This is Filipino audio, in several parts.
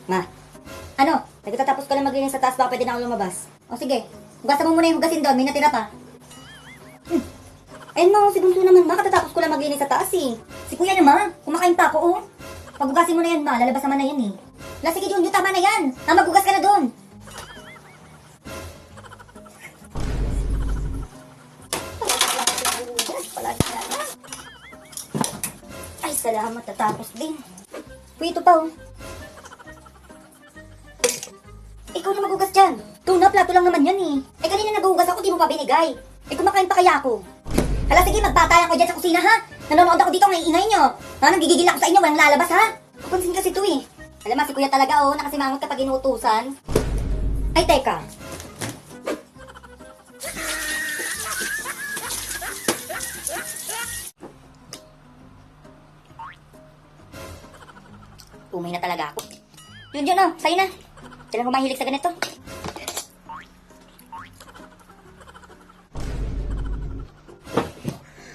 Ma, ano? Nagtatapos ko lang maglinis sa taas, baka pwede na ako lumabas. O sige, hugasan mo muna yung hugasin doon, may natira pa. Ayun ma, si Bunso naman ma, katatapos ko lang maglinis sa taas eh. Si Kuya naman, kumakain pa ako oh. Paghugasin mo na yan ma, lalabas naman na yan eh. La, sige Junjun, tama na yan. Maghugas ka na doon. Ay, salamat, tatapos din. Uy, ito pa oh. Ikaw na maghugas dyan. Tuna, plato lang naman yan eh. Eh kanina naghugas ako, di mo pa binigay. Eh kumakain pa kaya ako? Hala, sige, magbatayan ko dyan sa kusina ha. Nanonood ako dito ng ingay nyo. Ha, nanggigigil ako sa inyo, walang lalabas ha. Papansin kasi ito eh. Alam mo, si Kuya talaga oh, nakasimangot kapag inuutusan. Ay, teka. Umay na talaga ako. Yun oh, sa'yo na. Sila ko mahilig sa ganito.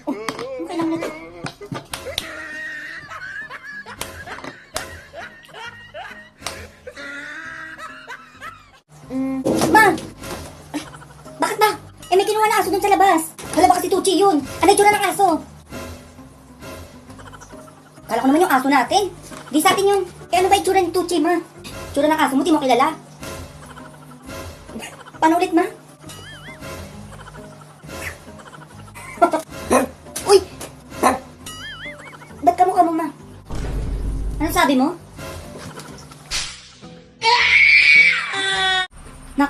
Oh, okay lang na to. Ma! Ay, bakit ba? Eh may kinuha na aso dun sa labas. Wala ba kasi Tuchi yun? Ano yung tsura ng aso? Kala ko naman yung aso natin. Di sa atin yun. Eh ano ba yung tsura ni Tuchi, ma? Tsura ng aso mo, di mo kilala. Paano ulit, ma? Uy! Ba't kamukha mo, ma? Ano sabi mo? Ma,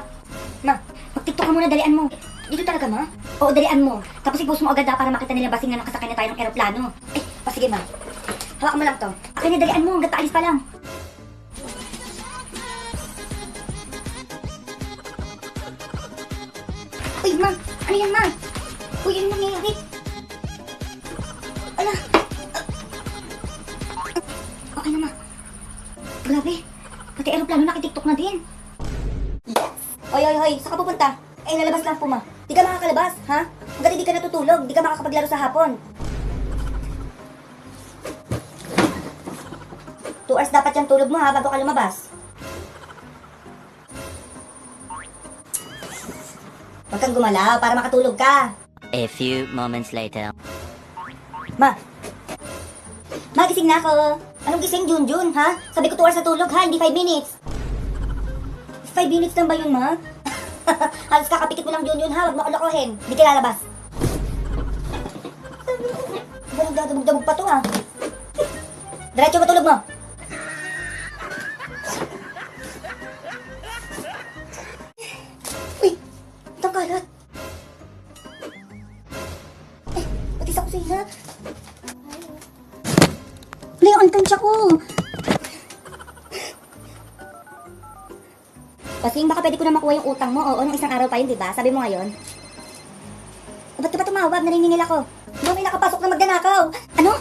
mag-tiktok ka muna, dalian mo. Dito talaga, ma? Oo, dalian mo. Tapos i-post mo agad para makita nila basing na nakasakay na tayo ng aeroplano. Ay, sige, ma. Hawak mo lang to. Akin na, dalian mo, hanggang paalis pa lang. Uy, ma! Ano yan, ma? Uy, ano nangyayari? Ala! Okay na, ma. Grabe. Pati aeroplano nakitiktok na din. Hoy, saan ka pupunta? Eh, lalabas lang po, ma. Di ka makakalabas, ha? Hanggang hindi ka natutulog, di ka makakapaglaro sa hapon. 2 hours dapat yung tulog mo, ha, bago ka lumabas. Huwag kang gumalaw para makatulog ka. A few moments later. Ma! Magising na ako. Anong gising, Junjun, ha? Sabi ko 2 hours na tulog, ha? Hindi 5 minutes. 5 minutes lang ba yun, ma? Halos kakapikit mo lang, Junjun, ha? Huwag mo kalokohin. Hindi ka lalabas. Nagdadabog-dabog pa to, ha? Diretso matulog mo. Uy! Itang kalat. Eh, pati sa kusina. Wala yung antansya ko. Kasi baka pwede ko na makuha yung utang mo. Oo, nung isang araw pa yun, diba? Sabi mo ngayon. O, ba't ka ba tumawag? Naniningil ako. No, may nakapasok na magdanakaw. Ano?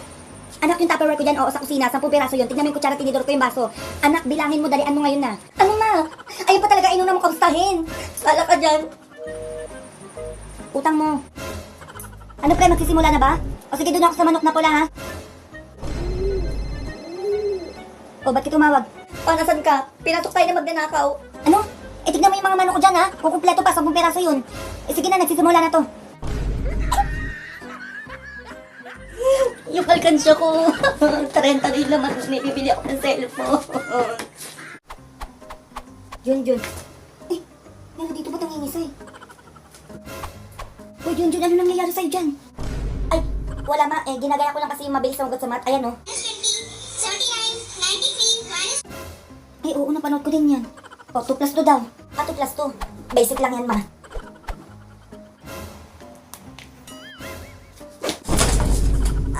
Anak, yung Tupperware ko dyan, oo, sa kusina. 10 piraso yun. Tignan mo yung kutsara, tinidor ko yung baso. Anak, bilangin mo, dalian mo ngayon na. Ano, ma? Ayun pa talaga, inuna mo kamustahin. Sala ka dyan. Utang mo. Ano, pre, magsisimula na ba? O sige, doon ako sa manok na pula, ha? O, ba't ka tumawag? O, nasan ka? Pinasok tayo na magnanakaw. Ano? Eh, tignan mo yung mga manok ko dyan, ha? Kukumpleto pa, 10 piraso yun. Eh, sige na, nagsisimula na to. Yung alkansya ko. 30 rin naman, may bibili ako ng cellphone. Junjun. Eh, meron dito ba't nangingisay? Uy, Junjun, ano nangyayari sa'yo dyan? Ay, wala ma. Eh, ginagaya ko lang kasi yung mabilis na magot sa mat. Ayan, oh. 79, 93, Ay, oo, napanood ko din yan. O, 2 plus 2 daw. 2 plus 2. Basic lang yan, ma.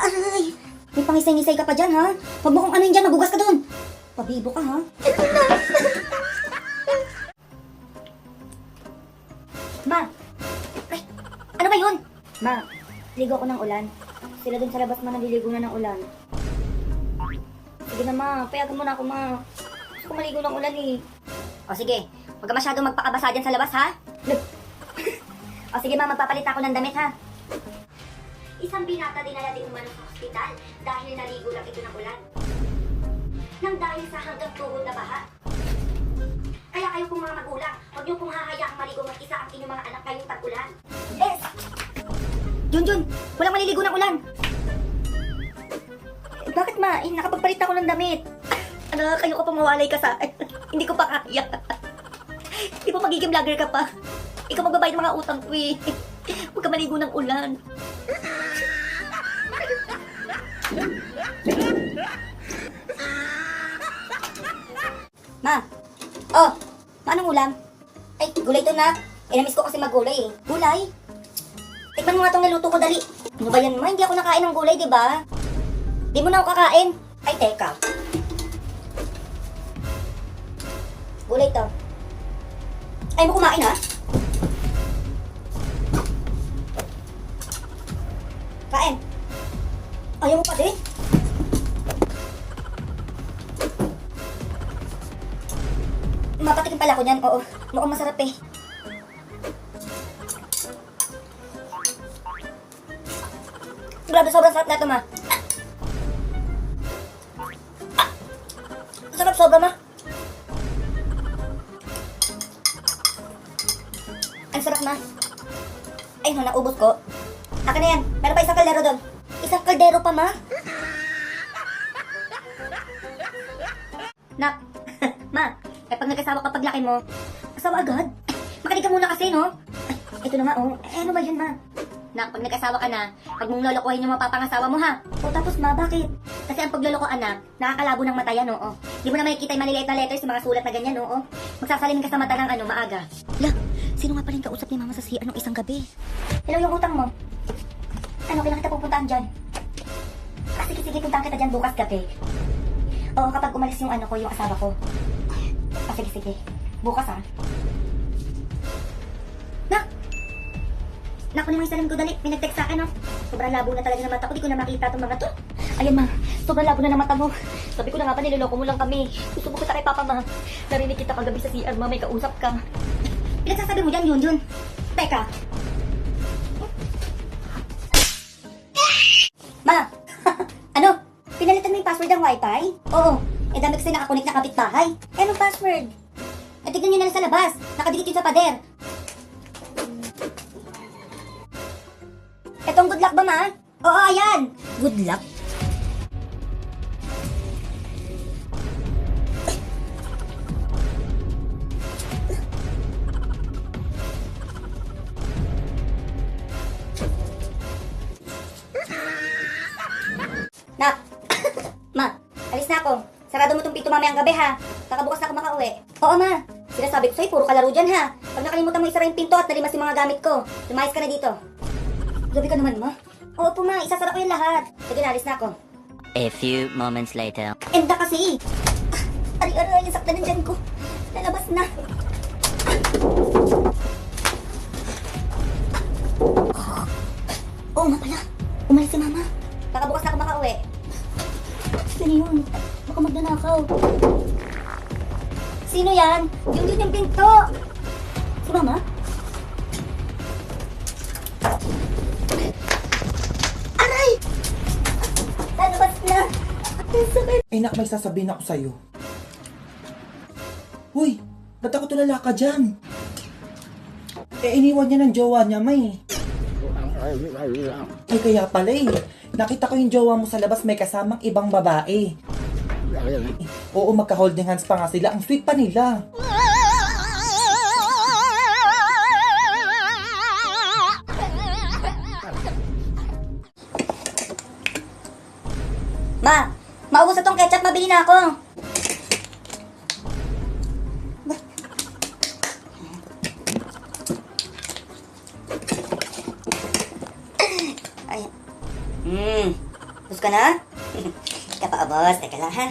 Ay! May pangisay-ngisay ka pa dyan, ha? Huwag mo kung ano yun dyan, magugas ka dun. Pabibo ka, ha? Ma! Ay! Ano ba yun? Ma, ligo ko ng ulan. Sila dun sa labas ma, naliligo na ng ulan. Sige na, ma. Payagan mo na ako, ma. Gusto ko maligo ng ulan, eh. O, sige. Huwag ka masyadong magpakabasa dyan sa labas, ha? O, sige, ma. Magpapalit ako ng damit, ha? Isang binata dinala din umano sa ospital dahil naligo lang ito ng ulan. nang dahil sa hanggang tuhod na baha. Kaya kayo pong mga magulang, huwag niyo pong hahayaang maligo mag-isa ang inyong mga anak ngayong tag-ulan. Junjun, walang maliligo ng ulan. Bakit ma? Nakapagpalit ako ng damit. Ano, kayo ko pumawalay ka sa akin. Hindi ko pa kaya. Di ba magiging vlogger ka pa? Ikaw magbabayad ng mga utang ko eh. Huwag ka maligo ng ulan. Ma! Oh! Anong ulam? Ay, gulay to na. Namiss ko kasi maggulay eh. Gulay? Tikman mo nga itong naluto ko, dali. Ano ba yan, ma? Hindi ako nakain ng gulay, di ba? Di mo na ako kakain. Ay, teka. Gulay to. Ay mo kumain, ha? Kain. Ayaw mo pa din? Mapatikin pala ako niyan, oo. Mukhang masarap eh. Grabe, sobrang sarap na ito, ma. Sarap sobra, ma. Ang sarap, ma. Ay, no, naubos ko. Akin na yan. Meron pa isang kaldero doon. Isang kaldero pa, ma. Nak, ma, pag nag-asawa kapag laki mo, asawa agad? Makinig ka muna kasi, no? Ay, ito na nga, oh. Ano ba yan, ma? Nak, pag nag-asawa ka na, pag mong lolokohin yung mapapangasawa mo, ha? O, tapos, ma, bakit? Kasi ang pagloloko, anak, nakakalabo ng mata yan, oo. Di mo na makikita yung maliliit na letters, yung mga sulat na ganyan, oo. Magsasalimin ka sa mata ng maaga. La, sino nga pala yung kausap ni mama sa CR nung isang gabi? Hello, yung utang mo. Ano, kailan kita pupuntaan dyan? Sige, puntaan kita dyan bukas gabi. Oo, kapag umalis yung yung asawa ko. Sige. Bukas, ha? Naku naman yung salamin ko, dali. May nag-text sa akin, no? Sobrang labo na talaga ng mata ko. Di ko na makita itong mga to. Ayan, ma. Sobrang labo na ng mata mo. Sabi ko na nga pa, niloloko mo lang kami. Gusto mo kita kay Papa, ma. Narinig kita kagabi sa CR, ma. May kausap ka. Pinagsasabi mo dyan, yun. Teka. Ma! Ano? Pinalitan mo yung password ng wifi? Oo. Dami kasi nakakunik na kapitbahay. Anong password? Tignan nyo na lang sa labas. Nakadikit yun sa pader. Etong good luck ba, ma? Oo, ayan. Good luck? Nak! Ma, alis na ako. Sarado mo tong pinto mamayang gabi, ha? Kakabukas na ako makauwi. Oo, ma. Sinasabi ko sa'yo, puro kalaro dyan, ha? Pag nakalimutan mo isara yung pinto at nalimas yung mga gamit ko, lumayas ka na dito. Gabi ka naman, ma. Oo po, ma. Isasara ko yung lahat. Sige, alis na ako. A few moments later. Enda kasi. Aray, yung sakta ng dyan ko. Lalabas na. Oo nga pala. Umalis si mama. Kakabukas na ako makauwi. Sino yun? Baka magnanakaw. Sino yan? Yung pinto. Si mama? Aray! Lalabas na. Ang sakit. Ay nak, may sasabihin ako sa'yo. Huy, ba't ako tulala ka dyan? Iniwan niya ng jowa niya, may. Ay kaya pala eh. Nakita ko yung jowa mo sa labas may kasamang ibang babae. Oo, magka-holding hands pa nga sila. Ang sweet pa nila. Ma, maubos na tong ketchup, mabili na ako. Ay. Gusto ka na? Kapaabos, teka lang ha.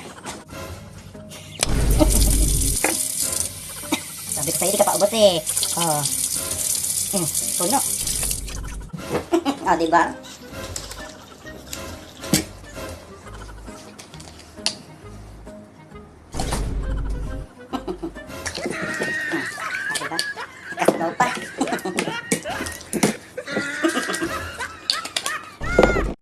Sabi ko sa'yo, di ka paubos eh. Oh. Puno. Diba?